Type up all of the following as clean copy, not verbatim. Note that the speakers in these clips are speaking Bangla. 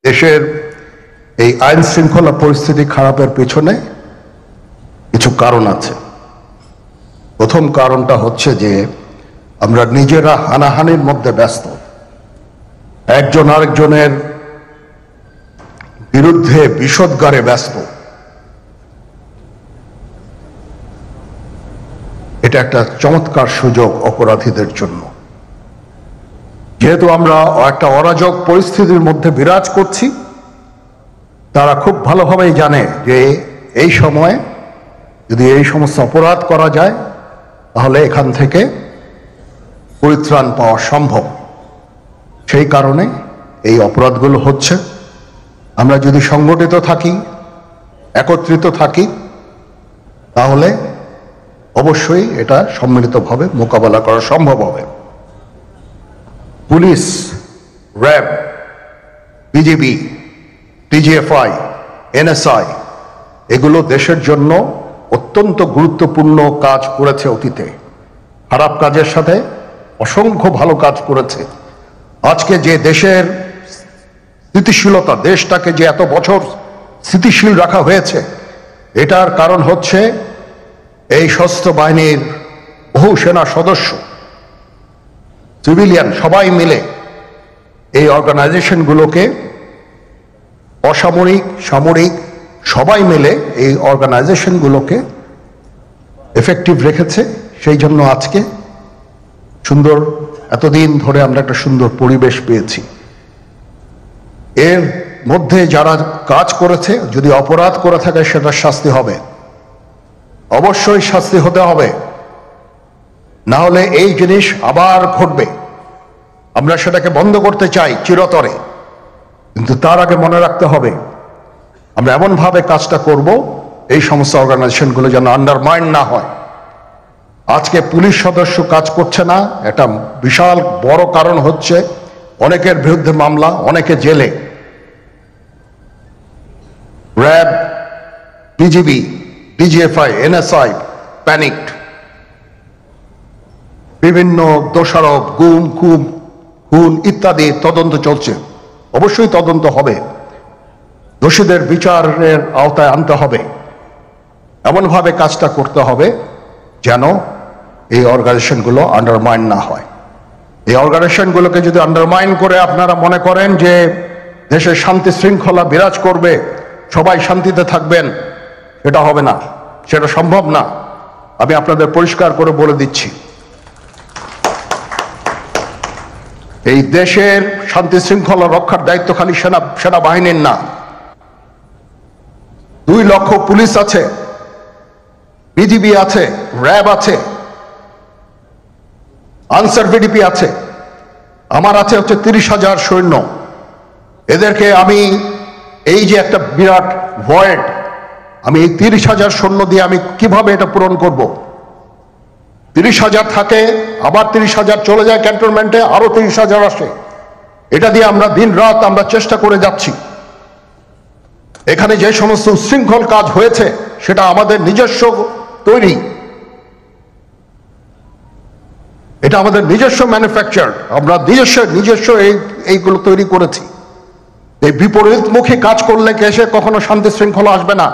দেশের এই আইন শৃঙ্খলা পরিস্থিতি খারাপের পেছনে কিছু কারণ আছে। প্রথম কারণটা হচ্ছে যে আমরা নিজেরা হানাহানির মধ্যে ব্যস্ত, একজন আরেকজনের বিরুদ্ধে বিষোদ্গারে ব্যস্ত। এটা একটা চমৎকার সুযোগ অপরাধীদের জন্য। যেহেতু আমরা একটা অরাজক পরিস্থিতির মধ্যে বিরাজ করছি, তারা খুব ভালোভাবেই জানে যে এই সময়ে যদি এই সমস্ত অপরাধ করা যায় তাহলে এখান থেকে পরিত্রাণ পাওয়া সম্ভব। সেই কারণে এই অপরাধগুলো হচ্ছে। আমরা যদি সংগঠিত থাকি, একত্রিত থাকি, তাহলে অবশ্যই এটা সম্মিলিতভাবে মোকাবেলা করা সম্ভব হবে। Police, RAB, BGB, TGFI, NSI এগুলো দেশের জন্য অত্যন্ত গুরুত্বপূর্ণ কাজ করেছে অতীতে। খারাপ কাজের সাথে অসংখ্য ভালো কাজ করেছে। আজকে যে দেশের স্থিতিশীলতা, দেশটাকে যে এত বছর স্থিতিশীল রাখা হয়েছে, এটার কারণ হচ্ছে এই সশস্ত্র বাহিনীর বহু সেনা সদস্য, সিভিলিয়ান সবাই মিলে এই অর্গানাইজেশনগুলোকে, অসামরিক, সামরিক সবাই মিলে এই অর্গানাইজেশনগুলোকে এফেক্টিভ রেখেছে। সেই জন্য আজকে সুন্দর, এতদিন ধরে আমরা একটা সুন্দর পরিবেশ পেয়েছি। এর মধ্যে যারা কাজ করেছে, যদি অপরাধ করে থাকে সেটা শাস্তি হবে, অবশ্যই শাস্তি হতে হবে, না হলে এই জিনিস আবার ঘটবে। আমরা সেটাকে বন্ধ করতে চাই চিরতরে, কিন্তু তার আগে মনে রাখতে হবে আমরা এমনভাবে কাজটা করব এই সমস্ত অর্গানাইজেশনগুলো যেন আন্ডারমাইন না হয়। আজকে পুলিশ সদস্য কাজ করছে না, এটা বিশাল বড় কারণ হচ্ছে অনেকের বিরুদ্ধে মামলা, অনেকে জেলে। RAB, BGB, DGFI, NSI panicked. বিভিন্ন দোষারোপ, গুম, খুন ইত্যাদি তদন্ত চলছে। অবশ্যই তদন্ত হবে, দোষীদের বিচারের আওতায় আনতে হবে। এমনভাবে কাজটা করতে হবে যেন এই অর্গানাইজেশনগুলো আন্ডারমাইন না হয়। এই অর্গানাইজেশনগুলোকে যদি আন্ডারমাইন করে আপনারা মনে করেন যে দেশের শান্তি শৃঙ্খলা বিরাজ করবে, সবাই শান্তিতে থাকবেন, সেটা হবে না, সেটা সম্ভব না। আমি আপনাদের পরিষ্কার করে বলে দিচ্ছি, এই দেশের শান্তি শৃঙ্খলা রক্ষার দায়িত্ব খালি সেনাবাহিনীর না। 2 লক্ষ পুলিশ আছে, বিজিবি আছে, র্যাব আছে, আনসার ভিডিপি আছে, আমার আছে হচ্ছে 30,000 সৈন্য। এদেরকে আমি এই যে একটা বিরাট ভয়েড, আমি এই 30,000 সৈন্য দিয়ে আমি কিভাবে এটা পূরণ করব? 30,000 থাকে, আবার 30,000 চলে যায় ক্যান্টনমেন্টে, আরো 30,000 আসে। এটা দিয়ে আমরা দিন রাত আমরা চেষ্টা করে যাচ্ছি। এখানে যে সমস্ত উচ্ছৃঙ্খল কাজ হয়েছে সেটা আমাদের নিজস্ব তৈরি, এটা আমাদের নিজস্ব ম্যানুফ্যাকচার, আমরা নিজস্ব এইগুলো তৈরি করেছি। এই বিপরীতমুখী কাজ করলে কেসে কখনো শান্তি শৃঙ্খলা আসবে না,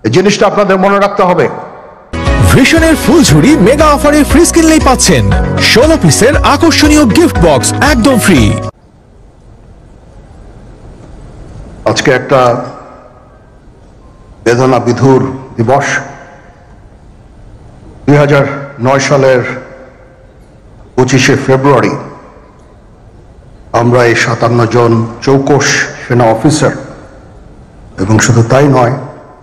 এই জিনিসটা আপনাদের মনে রাখতে হবে। ভিশনের ফুলঝুরি মেগা অফারে ফ্রিজ কিনলেই পাচ্ছেন 16 পিসের আকর্ষণীয় গিফট বক্স একদম ফ্রি। আজকে একটা বেদনা বিধুর দিবস। 2009 সালের 25শে ফেব্রুয়ারি আমরা এই 57 জন চৌকস সেনা অফিসার, এবং শুধু তাই নয়,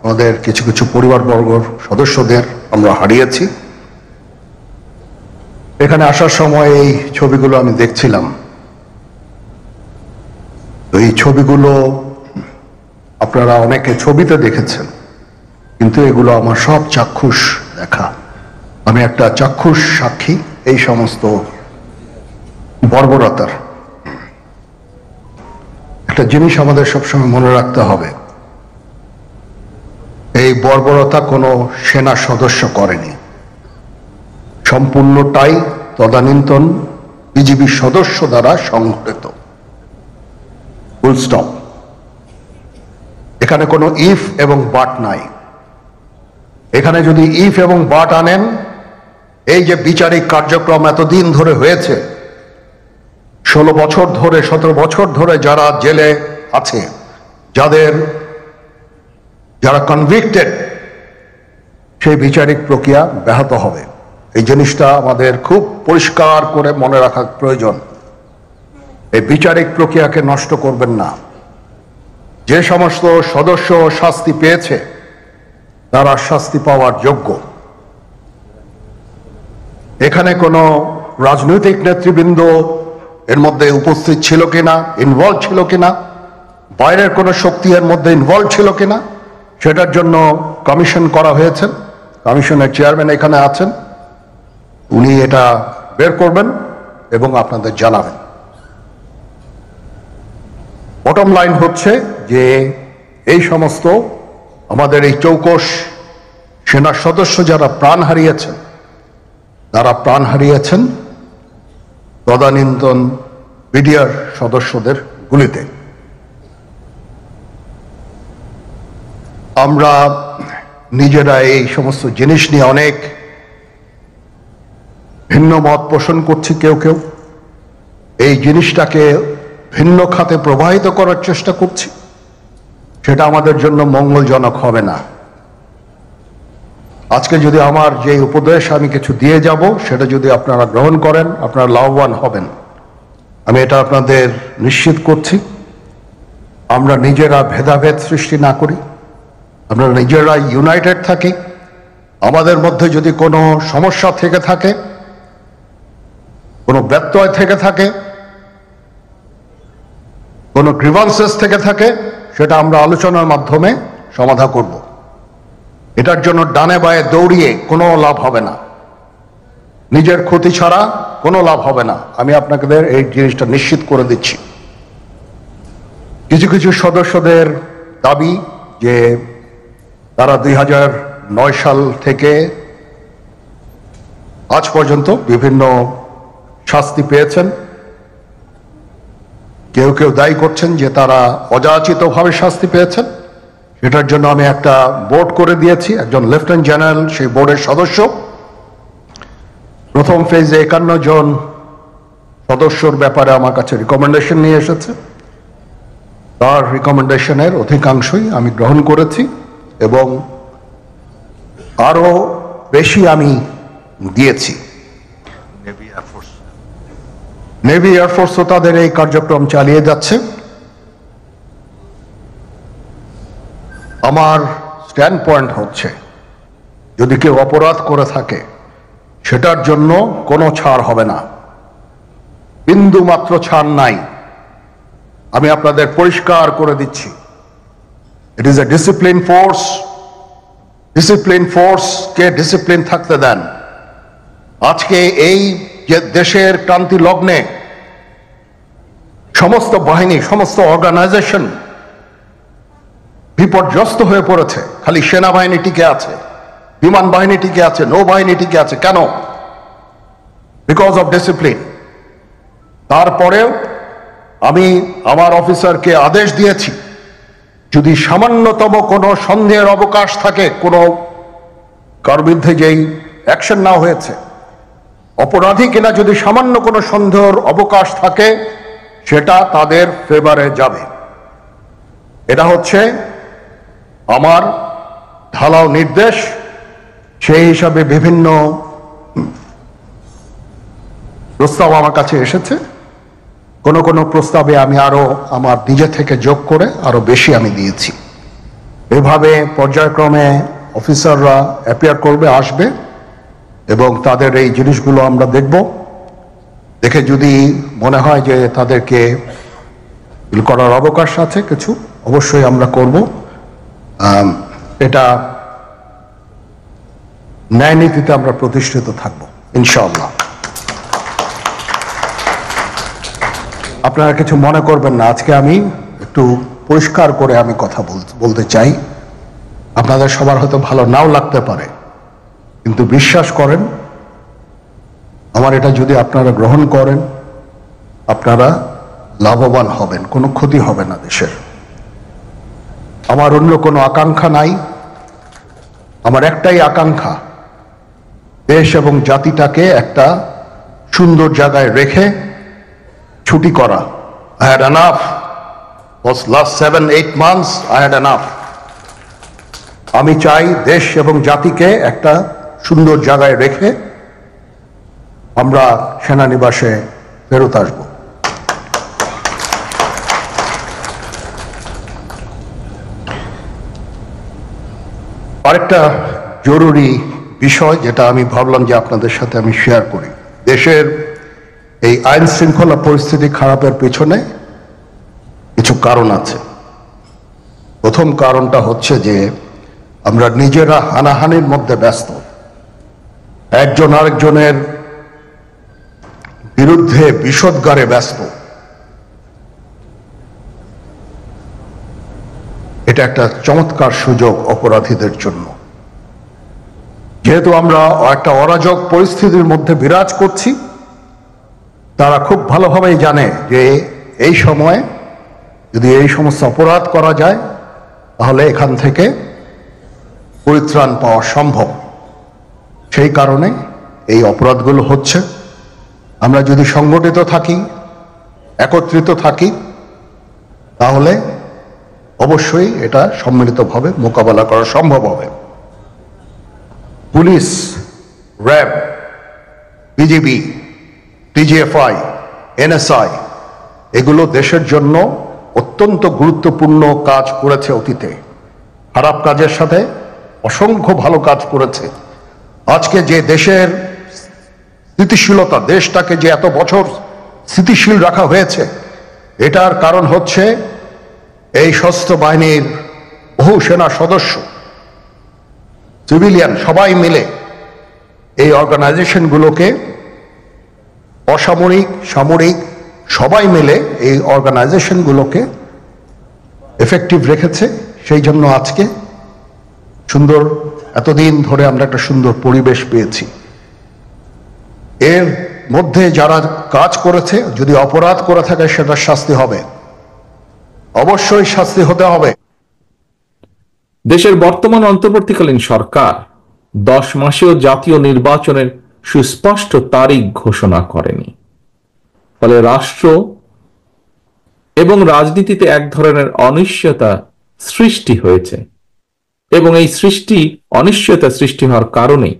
আমাদের কিছু কিছু পরিবারবর্গর সদস্যদের আমরা হারিয়েছি। এখানে আসার সময় এই ছবিগুলো আমি দেখছিলাম। এই ছবিগুলো আপনারা অনেকে ছবিতে দেখেছেন, কিন্তু এগুলো আমার সব চাক্ষুষ দেখা। আমি একটা চাক্ষুষ সাক্ষী এই সমস্ত বর্বরতার। একটা জিনিস আমাদের সবসময় মনে রাখতে হবে, এই বর্বরতা কোনো সেনা সদস্য করেনি, সম্পূর্ণটাই তদানীন্তন বিজিবি সদস্য দ্বারা সংঘটিত। Full stop. এখানে কোনো ইফ এবং বাট নাই। এখানে যদি ইফ এবং বাট আনেন, এই যে বিচারিক কার্যক্রম এতদিন ধরে হয়েছে, 16 বছর ধরে 17 বছর ধরে যারা জেলে আছে, যারা কনভিক্টেড, সেই বিচারিক প্রক্রিয়া ব্যাহত হবে। এই জিনিসটা আমাদের খুব পরিষ্কার করে মনে রাখা প্রয়োজন। এই বিচারিক প্রক্রিয়াকে নষ্ট করবেন না। যে সমস্ত সদস্য শাস্তি পেয়েছে তারা শাস্তি পাওয়ার যোগ্য। এখানে কোনো রাজনৈতিক নেতৃবৃন্দ এর মধ্যে উপস্থিত ছিল কিনা, ইনভলভ ছিল কিনা, বাইরের কোনো শক্তি এর মধ্যে ইনভলভ ছিল কিনা, সেটার জন্য কমিশন করা হয়েছে। কমিশনের চেয়ারম্যান এখানে আছেন, উনি এটা বের করবেন এবং আপনাদের জানাবেন। বটম লাইন হচ্ছে যে এই সমস্ত আমাদের এই চৌকস সেনা সদস্য যারা প্রাণ হারিয়েছেন, তারা প্রাণ হারিয়েছেন তদানীন্তন বিডিআর সদস্যদের গুলিতে। আমরা নিজেরা এই সমস্ত জিনিস নিয়ে অনেক ভিন্ন মত পোষণ করছি। কেউ কেউ এই জিনিসটাকে ভিন্ন খাতে প্রবাহিত করার চেষ্টা করছি। সেটা আমাদের জন্য মঙ্গলজনক হবে না। আজকে যদি আমার যে উপদেশ আমি কিছু দিয়ে যাব, সেটা যদি আপনারা গ্রহণ করেন, আপনারা লাভবান হবেন, আমি এটা আপনাদের নিশ্চিত করছি। আমরা নিজেরা ভেদাভেদ সৃষ্টি না করি, আমরা নিজেরা ইউনাইটেড থাকি। আমাদের মধ্যে যদি কোনো সমস্যা থেকে থাকে, কোনো ব্যত্যয় থেকে থাকে, কোনো গ্রিভান্সেস থেকে থাকে, সেটা আমরা আলোচনার মাধ্যমে সমাধান করব। এটার জন্য ডানে বায়ে দৌড়িয়ে কোনো লাভ হবে না, নিজের ক্ষতি ছাড়া কোনো লাভ হবে না। আমি আপনাদের এই জিনিসটা নিশ্চিত করে দিচ্ছি। কিছু কিছু সদস্যদের দাবি যে তারা 2009 সাল থেকে আজ পর্যন্ত বিভিন্ন শাস্তি পেয়েছেন। কেউ কেউ দায়ী করছেন যে তারা অযাচিতভাবে শাস্তি পেয়েছেন। সেটার জন্য আমি একটা বোর্ড করে দিয়েছি, একজন লেফটেন্যান্ট জেনারেল সেই বোর্ডের সদস্য। প্রথম ফেজে 51 জন সদস্যর ব্যাপারে আমার কাছে রিকমেন্ডেশন নিয়ে এসেছে। তার রিকমেন্ডেশনের অধিকাংশই আমি গ্রহণ করেছি এবং আরো বেশি আমি দিয়েছি। নেভি এয়ারফোর্সও তাদের এই কার্যক্রম চালিয়ে যাচ্ছে। আমার স্ট্যান্ড পয়েন্ট হচ্ছে, যদি কেউ অপরাধ করে থাকে সেটার জন্য কোনো ছাড় হবে না, বিন্দু মাত্র ছাড় নাই। আমি আপনাদের পরিষ্কার করে দিচ্ছি, it is a discipline force. Discipline ফোর্সকে ডিসিপ্লিন থাকতে দেন। আজকে এই যে দেশের ক্রান্তি লগ্নে সমস্ত বাহিনী, সমস্ত অর্গানাইজেশন বিপর্যস্ত হয়ে পড়েছে। খালি সেনাবাহিনী টিকে আছে, বিমান বাহিনী টিকে আছে, নৌবাহিনী টিকে আছে। কেন? Because of discipline. তারপরেও আমি আমার অফিসারকে আদেশ দিয়েছি, যদি সামান্যতম কোনো সন্দেহের অবকাশ থাকে, কোনো কার বিরুদ্ধে যেই অ্যাকশন নেওয়া হয়েছে, অপরাধী কিনা যদি সামান্য কোনো সন্দেহের অবকাশ থাকে, সেটা তাদের ফেভারে যাবে। এটা হচ্ছে আমার ঢালাও নির্দেশ। সেই হিসাবে বিভিন্ন প্রস্তাব আমার কাছে এসেছে। কোনো কোনো প্রস্তাবে আমি আরো আমার নিজে থেকে যোগ করে আরো বেশি আমি দিয়েছি। এভাবে পর্যায়ক্রমে অফিসাররা অ্যাপিয়ার করবে, আসবে এবং তাদের এই জিনিসগুলো আমরা দেখব। দেখে যদি মনে হয় যে তাদেরকে করার অবকাশ আছে কিছু, অবশ্যই আমরা করব। এটা ন্যায় নীতিতে আমরা প্রতিষ্ঠিত থাকব ইনশাআল্লাহ। আপনারা কিছু মনে করবেন না, আজকে আমি একটু পরিষ্কার করে আমি কথা বলতে চাই। আপনাদের সবার হয়তো ভালো নাও লাগতে পারে, কিন্তু বিশ্বাস করেন, আমার এটা যদি আপনারা গ্রহণ করেন, আপনারা লাভবান হবেন, কোনো ক্ষতি হবে না দেশের। আমার অন্য কোনো আকাঙ্ক্ষা নাই। আমার একটাই আকাঙ্ক্ষা, দেশ এবং জাতিটাকে একটা সুন্দর জায়গায় রেখে ছুটি করা। I had enough. Was last 7-8 months I had enough. আমি চাই দেশ এবং জাতিকে একটা সুন্দর জায়গায় রেখে আমরা সেনানিবাসে ফেরত আসব। আরেকটা জরুরি বিষয় যেটা আমি ভাবলাম যে আপনাদের সাথে আমি শেয়ার করি। দেশের এই আইন শৃঙ্খলা পরিস্থিতি খারাপের পেছনে কিছু কারণ আছে। প্রথম কারণটা হচ্ছে যে আমরা নিজেরা হানাহানির মধ্যে ব্যস্ত, একজন আরেকজনের বিরুদ্ধে বিষোদ্গারে ব্যস্ত। এটা একটা চমৎকার সুযোগ অপরাধীদের জন্য। যেহেতু আমরা একটা অরাজক পরিস্থিতির মধ্যে বিরাজ করছি, তারা খুব ভালোভাবেই জানে যে এই সময়ে যদি এই সমস্ত অপরাধ করা যায় তাহলে এখান থেকে পরিত্রাণ পাওয়া সম্ভব। সেই কারণে এই অপরাধগুলো হচ্ছে। আমরা যদি সংগঠিত থাকি, একত্রিত থাকি, তাহলে অবশ্যই এটা সম্মিলিতভাবে মোকাবেলা করা সম্ভব হবে। Police, RAB, BGB, TGFI, NSI এগুলো দেশের জন্য অত্যন্ত গুরুত্বপূর্ণ কাজ করেছে অতীতে। খারাপ কাজের সাথে অসংখ্য ভালো কাজ করেছে। আজকে যে দেশের স্থিতিশীলতা, দেশটাকে যে এত বছর স্থিতিশীল রাখা হয়েছে, এটার কারণ হচ্ছে এই সশস্ত্র বাহিনীর বহু সেনা সদস্য, সিভিলিয়ান সবাই মিলে এই অর্গানাইজেশনগুলোকে, অসামরিক, সামরিক সবাই মিলে এই অর্গানাইজেশনগুলোকে এফেক্টিভ রেখেছে। সেই জন্য আজকে সুন্দর, এতদিন ধরে আমরা একটা সুন্দর পরিবেশ পেয়েছি। এর মধ্যে যারা কাজ করেছে, যদি অপরাধ করে থাকে সেটা শাস্তি হবে, অবশ্যই শাস্তি হতে হবে। দেশের বর্তমান অন্তর্বর্তীকালীন সরকার 10 মাসেও জাতীয় নির্বাচনের সুস্পষ্ট তারিখ ঘোষণা করেনি। ফলে রাষ্ট্র এবং রাজনীতিতে এক ধরনের অনিশ্চয়তা সৃষ্টি হয়েছে এবং এই অনিশ্চয়তা সৃষ্টি হওয়ার কারণে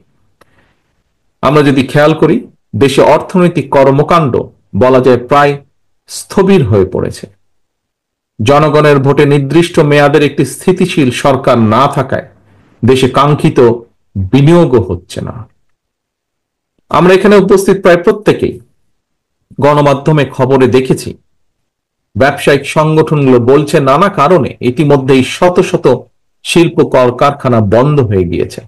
আমরা যদি খেয়াল করি, দেশে অর্থনৈতিক কর্মকাণ্ড বলা যায় প্রায় স্থবির হয়ে পড়েছে। জনগণের ভোটে নির্দিষ্ট মেয়াদের একটি স্থিতিশীল সরকার না থাকায় দেশে কাঙ্ক্ষিত বিনিয়োগও হচ্ছে না। আমরা এখানে উপস্থিত প্রায় প্রত্যেকেই গণমাধ্যমে খবরে দেখেছি, ব্যবসায়িক সংগঠনগুলো বলছে নানা কারণে ইতিমধ্যেই শত শত শিল্প কলকারখানা বন্ধ হয়ে গিয়েছে।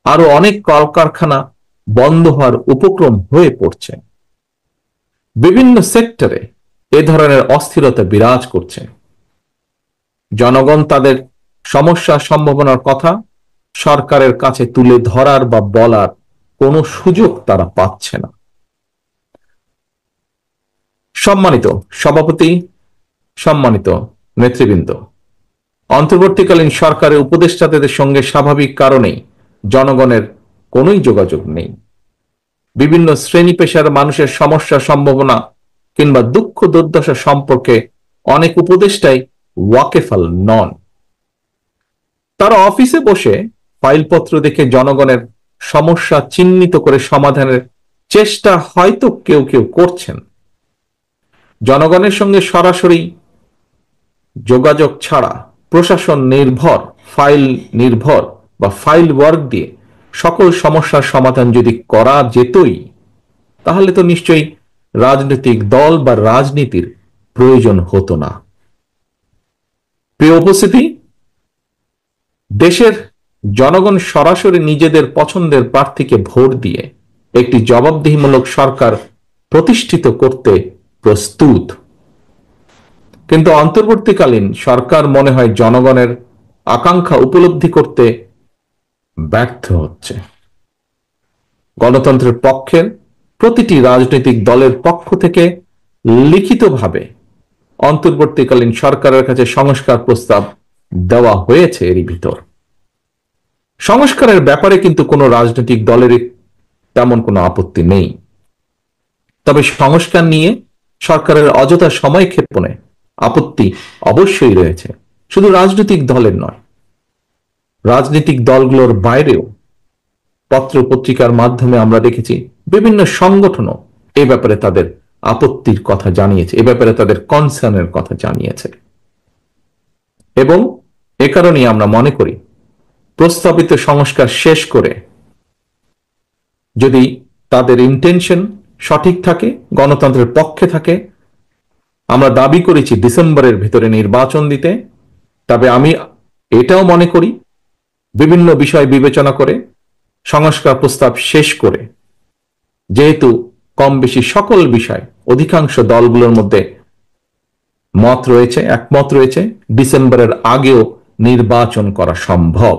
আরো অনেক কলকারখানা বন্ধ হওয়ার উপক্রম হয়ে পড়ছে। বিভিন্ন সেক্টরে এ ধরনের অস্থিরতা বিরাজ করছে। জনগণ তাদের সমস্যা সম্ভাবনার কথা সরকারের কাছে তুলে ধরার বা বলার কোনো সুযোগ তারা পাচ্ছে না। সম্মানিত সভাপতি, সম্মানিত নেতৃবৃন্দ, অন্তর্বর্তীকালীন সরকারের উপদেষ্টাদের সঙ্গে স্বাভাবিক কারণেই জনগণের কোনোই যোগাযোগ নেই। বিভিন্ন শ্রেণী পেশার মানুষের সমস্যা সম্ভাবনা কিংবা দুঃখ দুর্দশা সম্পর্কে অনেক উপদেষ্টাই ওয়াকেফাল নন। তারা অফিসে বসে ফাইলপত্র দেখে জনগণের সমস্যা চিহ্নিত করে সমাধানের চেষ্টা হয়তো কেউ কেউ করছেন। জনগণের সঙ্গে সরাসরি যোগাযোগ ছাড়া প্রশাসন নির্ভর, ফাইল নির্ভর বা ফাইল ওয়ার্ক দিয়ে সকল সমস্যার সমাধান যদি করা যেতই, তাহলে তো নিশ্চয়ই রাজনৈতিক দল বা রাজনীতির প্রয়োজন হতো না। প্রিয় উপস্থিতি, দেশের জনগণ সরাসরি নিজেদের পছন্দের প্রার্থীকে ভোট দিয়ে একটি জবাবদিহিমূলক সরকার প্রতিষ্ঠিত করতে প্রস্তুত। কিন্তু অন্তর্বর্তীকালীন সরকার মনে হয় জনগণের আকাঙ্ক্ষা উপলব্ধি করতে ব্যর্থ হচ্ছে। গণতন্ত্রের পক্ষের প্রতিটি রাজনৈতিক দলের পক্ষ থেকে লিখিতভাবে অন্তর্বর্তীকালীন সরকারের কাছে সংস্কার প্রস্তাব দেওয়া হয়েছে। এরই ভিতর সংস্কারের ব্যাপারে কিন্তু কোনো রাজনৈতিক দলের তেমন কোনো আপত্তি নেই। তবে সংস্কার নিয়ে সরকারের অযথা সময় ক্ষেপণে আপত্তি অবশ্যই রয়েছে, শুধু রাজনৈতিক দলের নয়, রাজনৈতিক দলগুলোর বাইরেও পত্র পত্রিকার মাধ্যমে আমরা দেখেছি বিভিন্ন সংগঠনও এ ব্যাপারে তাদের আপত্তির কথা জানিয়েছে, এ ব্যাপারে তাদের কনসার্নের কথা জানিয়েছে। এবং এ কারণেই আমরা মনে করি প্রস্তাবিত সংস্কার শেষ করে যদি তাদের ইন্টেনশন সঠিক থাকে, গণতন্ত্রের পক্ষে থাকে, আমরা দাবি করেছি ডিসেম্বরের ভিতরে নির্বাচন দিতে, তবে আমি এটাও মনে করি বিভিন্ন বিষয় বিবেচনা করে সংস্কার প্রস্তাব শেষ করে, যেহেতু কম বেশি সকল বিষয় অধিকাংশ দলগুলোর মধ্যে একমত রয়েছে, ডিসেম্বরের আগেও নির্বাচন করা সম্ভব।